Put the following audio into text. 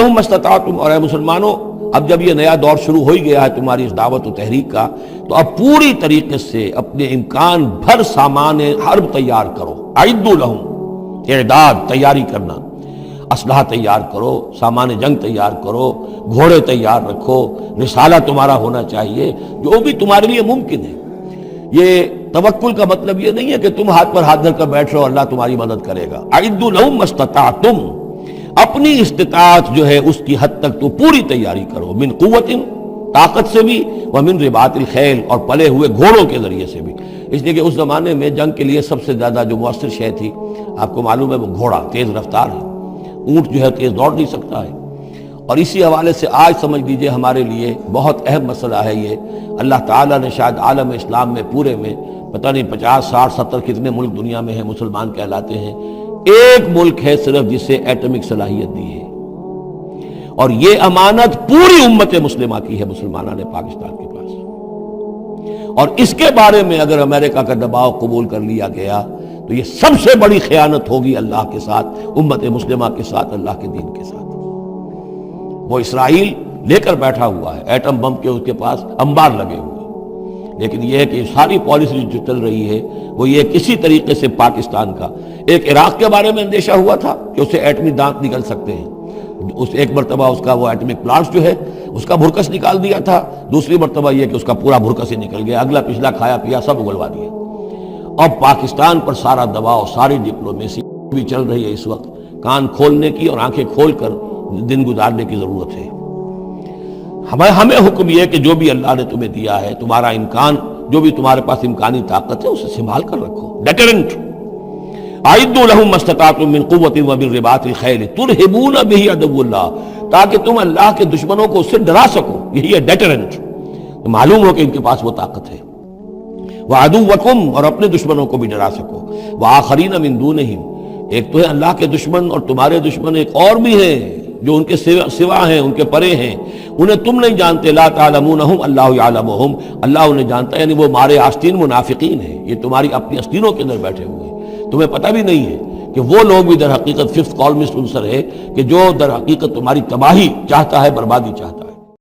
لہم ما استطعتم، اور اے مسلمانوں اب جب یہ نیا دور شروع ہو ہی گیا ہے تمہاری اس دعوت و تحریک کا، تو اب پوری طریقے سے اپنے امکان بھر سامان حرب تیار کرو. اعدوا لہم، اعداد تیاری کرنا، اسلحہ تیار کرو، سامان جنگ تیار کرو، گھوڑے تیار رکھو، رسالہ تمہارا ہونا چاہیے، جو بھی تمہارے لیے ممکن ہے. یہ توکل کا مطلب یہ نہیں ہے کہ تم ہاتھ پر ہاتھ دھر کر بیٹھ رہو اللہ تمہاری مدد کرے گا. اعدوا لہم ما استطعتم، اپنی استطاعت جو ہے اس کی حد تک تو پوری تیاری کرو، من قوت، طاقت سے بھی، ومن رباط الخیل، اور پلے ہوئے گھوڑوں کے ذریعے سے بھی. اس لیے کہ اس زمانے میں جنگ کے لیے سب سے زیادہ جو مؤثر شے تھی آپ کو معلوم ہے وہ گھوڑا، تیز رفتار ہے. اونٹ جو ہے تیز دوڑ نہیں سکتا ہے. اور اسی حوالے سے آج سمجھ لیجئے ہمارے لیے بہت اہم مسئلہ ہے یہ. اللہ تعالیٰ نے شاید عالم اسلام میں پورے میں پتہ نہیں 50 60 70 کتنے ملک دنیا میں ہیں مسلمان کہلاتے ہیں، ایک ملک ہے صرف جسے ایٹمک صلاحیت دی ہے، اور یہ امانت پوری امت مسلمہ کی ہے، مسلمانان پاکستان کے پاس. اور اس کے بارے میں اگر امریکہ کا دباؤ قبول کر لیا گیا تو یہ سب سے بڑی خیانت ہوگی اللہ کے ساتھ، امت مسلمہ کے ساتھ، اللہ کے دین کے ساتھ. وہ اسرائیل لے کر بیٹھا ہوا ہے ایٹم بم کے، اس کے پاس انبار لگے ہوئے، لیکن یہ ہے کہ ساری پالیسی جو چل رہی ہے وہ یہ کسی طریقے سے پاکستان کا، ایک عراق کے بارے میں اندیشہ ہوا تھا کہ اسے ایٹمی دانت نکل سکتے ہیں، اس ایک مرتبہ اس کا وہ ایٹمک پلانٹ جو ہے اس کا بھرکس نکال دیا تھا، دوسری مرتبہ یہ کہ اس کا پورا بھرکس ہی نکل گیا، اگلا پچھلا کھایا پیا سب اگلوا دیا. اب پاکستان پر سارا دباؤ، ساری ڈپلومیسی بھی چل رہی ہے اس وقت. کان کھولنے کی اور آنکھیں کھول کر دن گزارنے کی ضرورت ہے. ہمیں حکم یہ ہے کہ جو بھی اللہ نے تمہیں دیا ہے، تمہارا امکان، جو بھی تمہارے پاس امکانی طاقت ہے اسے سنبھال کر رکھو. ڈیٹرنٹ، اعدوا لہم ما استطعتم من قوت ومن رباط الخیل ترہبون بہ عدو اللہ، تاکہ تم اللہ کے دشمنوں کو اس سے ڈرا سکو. یہی ہے ڈیٹرنٹ، معلوم ہو کہ ان کے پاس وہ طاقت ہے. وعدوکم، اور اپنے دشمنوں کو بھی ڈرا سکو. وآخرین من دونہم، ایک تو ہے اللہ کے دشمن اور تمہارے دشمن ایک اور بھی ہیں جو ان کے سوا ہیں، ان کے پرے ہیں، انہیں تم نہیں جانتے. لا تعلمونہم اللہ یعلمہم، اللہ انہیں جانتا ہے، یعنی وہ مارے آستین منافقین ہیں، یہ تمہاری اپنی آستینوں کے اندر بیٹھے ہوئے ہیں، تمہیں پتہ بھی نہیں ہے کہ وہ لوگ بھی در حقیقت ففتھ کالمسٹ عنصر ہے کہ جو در حقیقت تمہاری تباہی چاہتا ہے، بربادی چاہتا ہے.